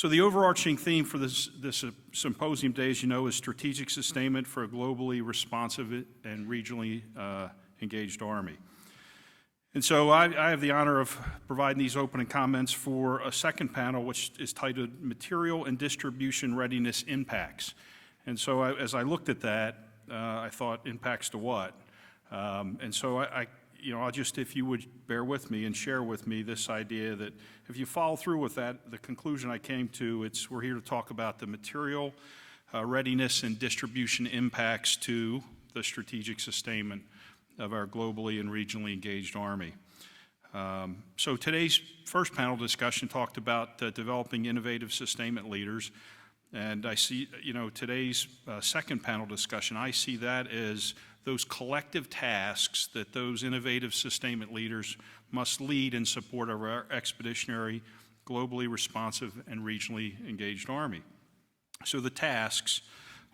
So the overarching theme for this symposium day, as you know, is strategic sustainment for a globally responsive and regionally engaged Army. And so I have the honor of providing these opening comments for a second panel, which is titled Material and Distribution Readiness Impacts. And so as I looked at that, I thought, impacts to what? And so I'll just, if you would bear with me and share with me this idea that if you follow through with that, the conclusion I came to, we're here to talk about the material readiness and distribution impacts to the strategic sustainment of our globally and regionally engaged Army. So today's first panel discussion talked about developing innovative sustainment leaders. And I see, today's second panel discussion, I see that as those collective tasks that those innovative sustainment leaders must lead in support of our expeditionary, globally responsive, and regionally engaged Army. So the tasks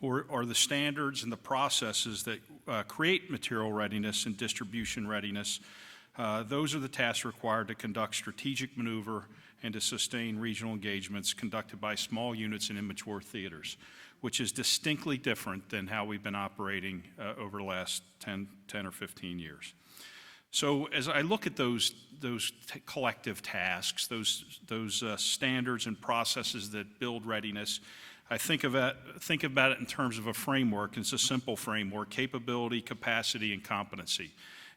are the standards and the processes that create material readiness and distribution readiness. Those are the tasks required to conduct strategic maneuver and to sustain regional engagements conducted by small units in immature theaters, which is distinctly different than how we've been operating over the last 10 or 15 years. So as I look at those collective tasks, those standards and processes that build readiness, I think about it in terms of a framework. It's a simple framework: capability, capacity, and competency.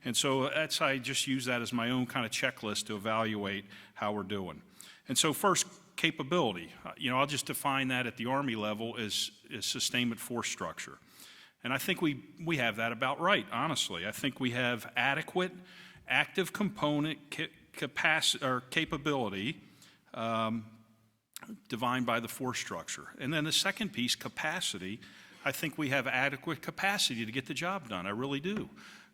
And so I just use that as my own kind of checklist to evaluate how we're doing. And so first, capability. I'll just define that at the Army level as sustainment force structure. And I think we have that about right, honestly. I think we have adequate active component capacity or capability defined by the force structure. And then the second piece, capacity, I think we have adequate capacity to get the job done. I really do.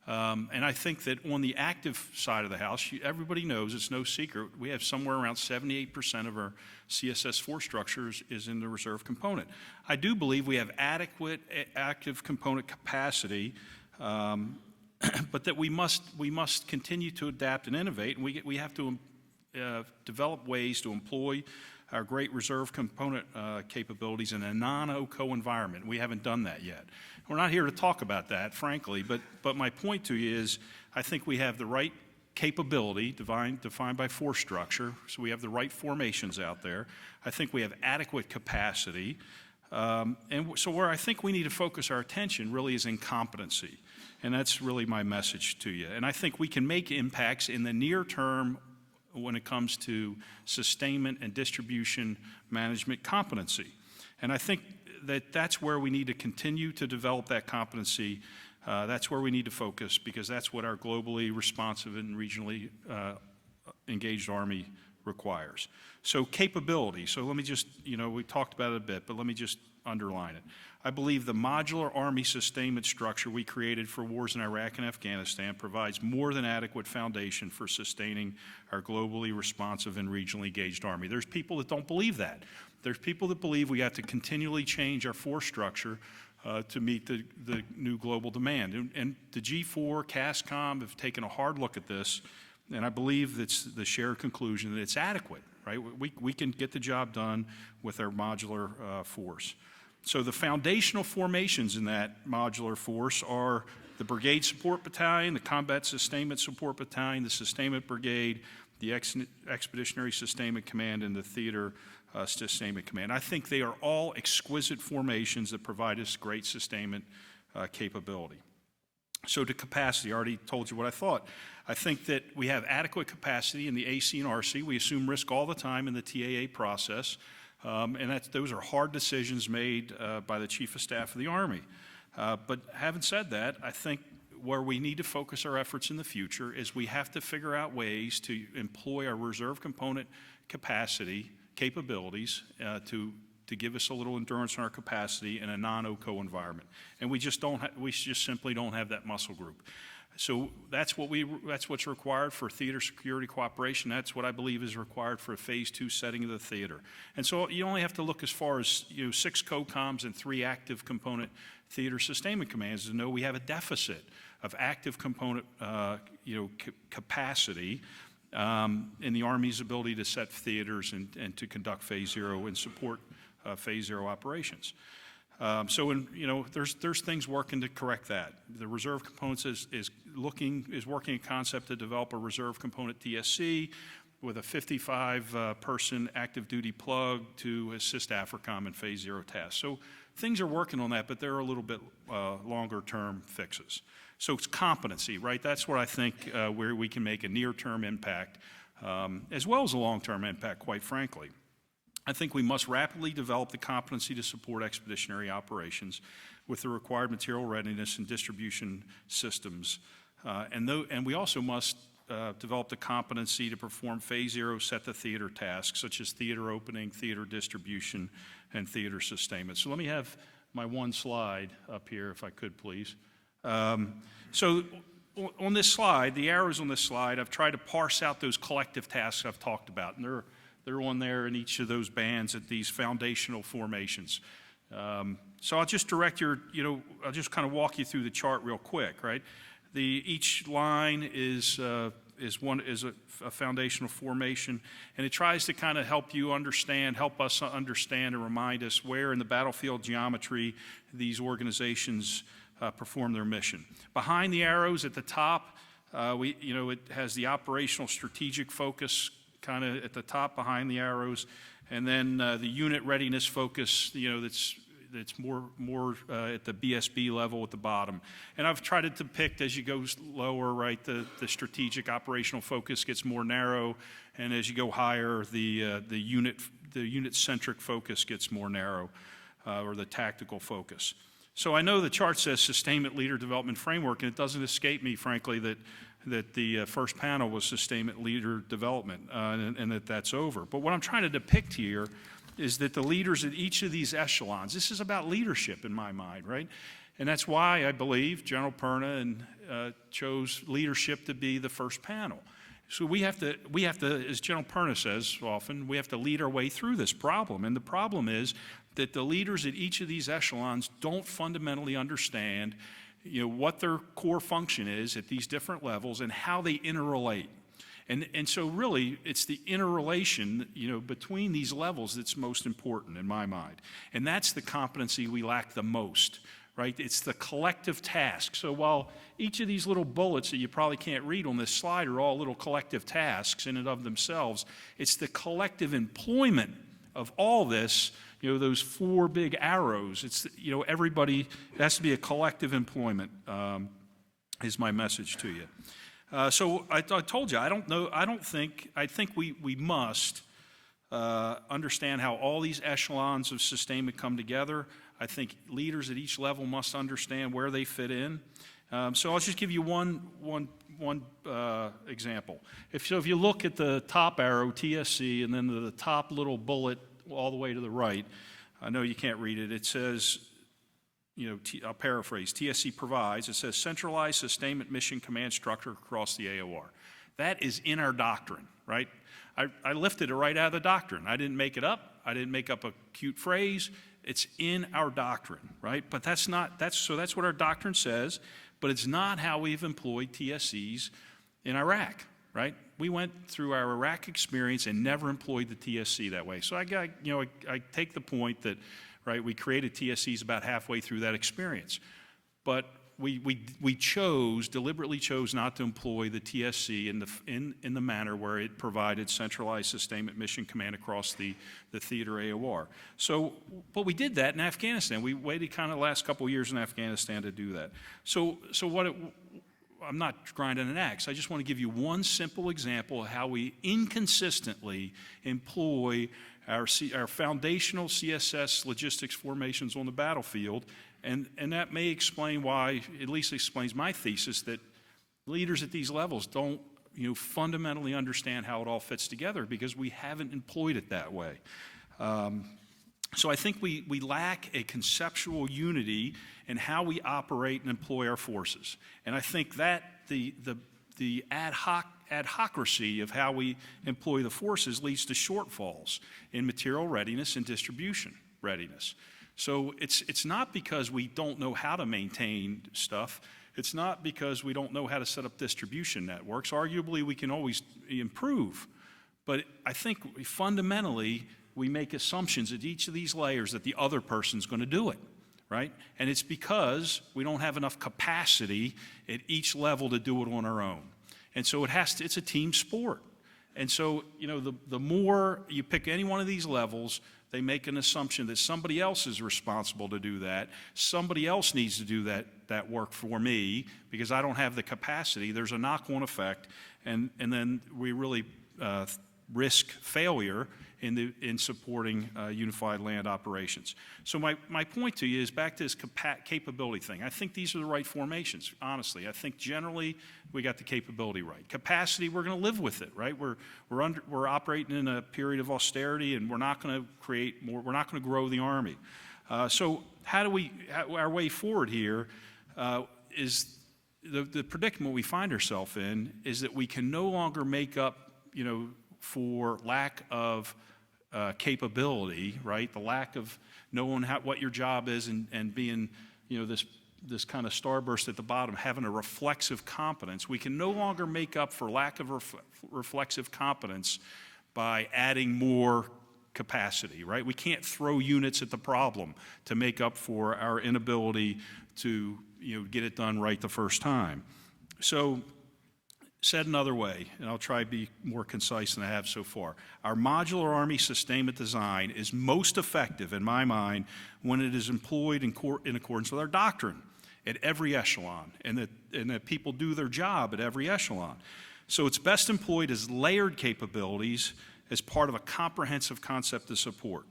And I think that on the active side of the house, everybody knows, it's no secret, we have somewhere around 78% of our CSS force structures is in the reserve component. I do believe we have adequate active component capacity, but that we must continue to adapt and innovate, and we have to develop ways to employ our great reserve component capabilities in a non-OCO environment. We haven't done that yet. We're not here to talk about that, frankly, but my point to you is I think we have the right capability defined by force structure, so we have the right formations out there. I think we have adequate capacity, and so where I think we need to focus our attention really is in competency, and that's really my message to you. And I think we can make impacts in the near term when it comes to sustainment and distribution management competency. And I think that's where we need to continue to develop that competency. That's where we need to focus, because that's what our globally responsive and regionally engaged Army requires. So capability. So let me just, we talked about it a bit, but let me just underline it. I believe the modular Army sustainment structure we created for wars in Iraq and Afghanistan provides more than adequate foundation for sustaining our globally responsive and regionally engaged Army. There's people that don't believe that. There's people that believe we have to continually change our force structure to meet the new global demand. And the G4, CASCOM have taken a hard look at this, and I believe it's the shared conclusion that it's adequate, right? We can get the job done with our modular force. So the foundational formations in that modular force are the Brigade Support Battalion, the Combat Sustainment Support Battalion, the Sustainment Brigade, the Expeditionary Sustainment Command, and the Theater Sustainment Command. I think they are all exquisite formations that provide us great sustainment capability. So to capacity, I already told you what I thought. I think that we have adequate capacity in the AC and RC. We assume risk all the time in the TAA process. And those are hard decisions made by the Chief of Staff of the Army. But having said that, I think where we need to focus our efforts in the future is we have to figure out ways to employ our reserve component capabilities to give us a little endurance in our capacity in a non-OCO environment. And we just simply don't have that muscle group. So that's what's required for theater security cooperation. That's what I believe is required for a phase 2 setting of the theater. And so you only have to look as far as 6 COCOMs and 3 active component theater sustainment commands to know we have a deficit of active component capacity in the Army's ability to set theaters and to conduct Phase Zero and support Phase Zero operations. There's things working to correct that. The reserve components is working a concept to develop a reserve component TSC with a 55-person active duty plug to assist AFRICOM in Phase Zero tasks. So things are working on that, but they're a little bit longer term fixes. So it's competency, right? That's where I think where we can make a near-term impact, as well as a long-term impact, quite frankly. I think we must rapidly develop the competency to support expeditionary operations with the required material readiness and distribution systems. And we also must develop the competency to perform Phase Zero set the theater tasks, such as theater opening, theater distribution, and theater sustainment. So let me have my one slide up here, if I could, please. So on this slide, the arrows on this slide, I've tried to parse out those collective tasks I've talked about, and they're on there in each of those bands at these foundational formations. So I'll just direct I'll just kind of walk you through the chart real quick, right? Each line is a foundational formation, and it tries to kind of help us understand and remind us where in the battlefield geometry these organizations perform their mission. Behind the arrows at the top, it has the operational strategic focus kind of at the top behind the arrows, and then the unit readiness focus, that's more at the BSB level at the bottom. And I've tried to depict as you go lower, right, the strategic operational focus gets more narrow, and as you go higher, the unit-centric focus gets more narrow, or the tactical focus. So I know the chart says Sustainment Leader Development Framework, and it doesn't escape me, frankly, that the first panel was Sustainment Leader Development, and that's over. But what I'm trying to depict here is that the leaders at each of these echelons, this is about leadership in my mind, right? And that's why I believe General Perna chose leadership to be the first panel. So we have to, as General Perna says often, we have to lead our way through this problem. And the problem is that the leaders at each of these echelons don't fundamentally understand what their core function is at these different levels and how they interrelate. And so really, it's the interrelation, between these levels that's most important in my mind. And that's the competency we lack the most, right? It's the collective task. So while each of these little bullets that you probably can't read on this slide are all little collective tasks in and of themselves, it's the collective employment of all this, those four big arrows. It's, everybody, it has to be a collective employment, is my message to you. So I told you, I think we must understand how all these echelons of sustainment come together. I think leaders at each level must understand where they fit in. So I'll just give you one example. If you look at the top arrow, TSC, and then the top little bullet all the way to the right, I know you can't read it, it says, I'll paraphrase, TSC provides, it says centralized sustainment mission command structure across the AOR. That is in our doctrine, right? I lifted it right out of the doctrine. I didn't make it up. I didn't make up a cute phrase. It's in our doctrine, right? But that's what our doctrine says, but it's not how we've employed TSCs in Iraq, right? We went through our Iraq experience and never employed the TSC that way. So I take the point that, right, we created TSCs about halfway through that experience. But we deliberately chose not to employ the TSC in the manner where it provided centralized sustainment mission command across the theater AOR. So, but we did that in Afghanistan. We waited kind of the last couple of years in Afghanistan to do that. I'm not grinding an axe. I just want to give you one simple example of how we inconsistently employ our foundational CSS logistics formations on the battlefield, and that may explain why, at least explains my thesis, that leaders at these levels don't fundamentally understand how it all fits together because we haven't employed it that way. So I think we lack a conceptual unity in how we operate and employ our forces. And I think that the adhocracy of how we employ the forces leads to shortfalls in material readiness and distribution readiness. So it's not because we don't know how to maintain stuff. It's not because we don't know how to set up distribution networks. Arguably, we can always improve. But I think fundamentally, we make assumptions at each of these layers that the other person's going to do it, right? And it's because we don't have enough capacity at each level to do it on our own. And so it's a team sport. And so, the more you pick any one of these levels, they make an assumption that somebody else is responsible to do that. Somebody else needs to do that work for me because I don't have the capacity. There's a knock-on effect, and then we really risk failure in supporting unified land operations. So my point to you is back to this capability thing. I think these are the right formations, honestly. I think generally we got the capability right. Capacity, we're going to live with it, right? We're operating in a period of austerity, and we're not going to create more. We're not going to grow the Army. So our way forward here is the predicament we find ourselves in is that we can no longer make up, for lack of capability, right? The lack of knowing what your job is and being, this kind of starburst at the bottom, having a reflexive competence. We can no longer make up for lack of reflexive competence by adding more capacity, right? We can't throw units at the problem to make up for our inability to, get it done right the first time. So, said another way, and I'll try to be more concise than I have so far, our modular Army sustainment design is most effective, in my mind, when it is employed in accordance with our doctrine at every echelon, and that people do their job at every echelon. So it's best employed as layered capabilities as part of a comprehensive concept of support.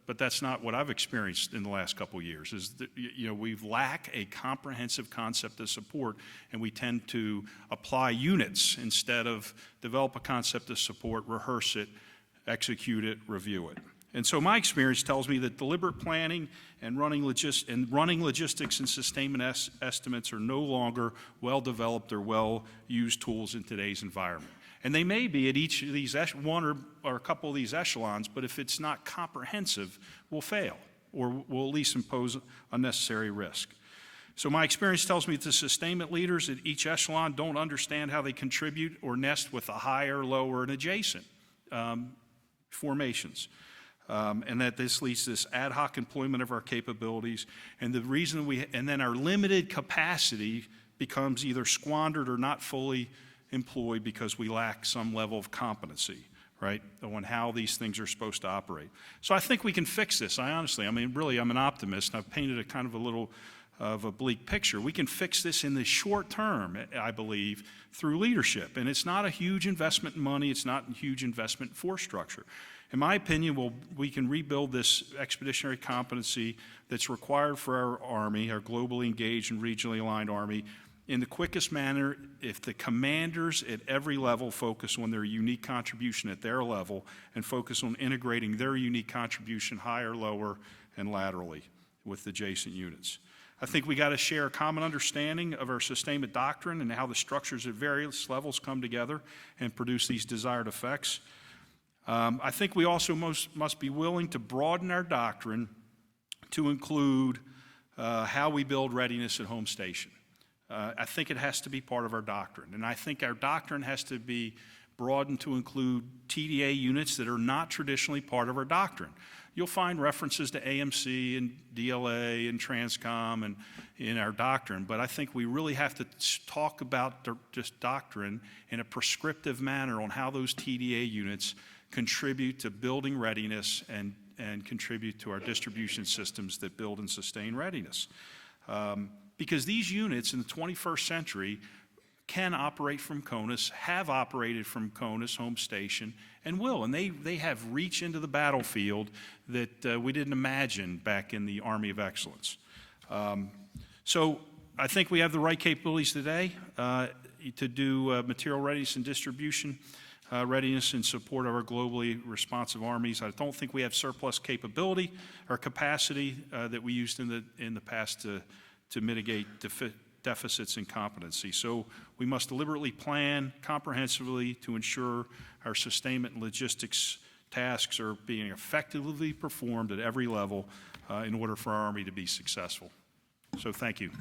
But that's not what I've experienced in the last couple of years, is that, we lack a comprehensive concept of support, and we tend to apply units instead of develop a concept of support, rehearse it, execute it, review it. And so my experience tells me that deliberate planning and running logistics and sustainment estimates are no longer well-developed or well-used tools in today's environment. And they may be at each of these, one or a couple of these echelons, but if it's not comprehensive, we'll fail, or we'll at least impose unnecessary risk. So my experience tells me that the sustainment leaders at each echelon don't understand how they contribute or nest with the higher, lower, and adjacent formations. And that this leads to this ad hoc employment of our capabilities, and the reason and then our limited capacity becomes either squandered or not fully employed because we lack some level of competency, right, on how these things are supposed to operate. So I think we can fix this. Really, I'm an optimist, and I've painted a kind of a little of a bleak picture. We can fix this in the short term, I believe, through leadership. And it's not a huge investment in money. It's not a huge investment in force structure. In my opinion, we can rebuild this expeditionary competency that's required for our Army, our globally engaged and regionally aligned Army, in the quickest manner if the commanders at every level focus on their unique contribution at their level and focus on integrating their unique contribution higher, lower, and laterally with adjacent units. I think we got to share a common understanding of our sustainment doctrine and how the structures at various levels come together and produce these desired effects. I think we also must be willing to broaden our doctrine to include how we build readiness at home station. I think it has to be part of our doctrine. And I think our doctrine has to be broadened to include TDA units that are not traditionally part of our doctrine. You'll find references to AMC and DLA and Transcom and in our doctrine, but I think we really have to talk about just doctrine in a prescriptive manner on how those TDA units contribute to building readiness and contribute to our distribution systems that build and sustain readiness. Because these units in the 21st century can operate from CONUS, have operated from CONUS home station, and will. And they have reach into the battlefield that we didn't imagine back in the Army of Excellence. So I think we have the right capabilities today to do material readiness and distribution readiness in support of our globally responsive armies. I don't think we have surplus capability or capacity that we used in the past to mitigate deficits in competency. So we must deliberately plan comprehensively to ensure our sustainment and logistics tasks are being effectively performed at every level in order for our Army to be successful. So thank you.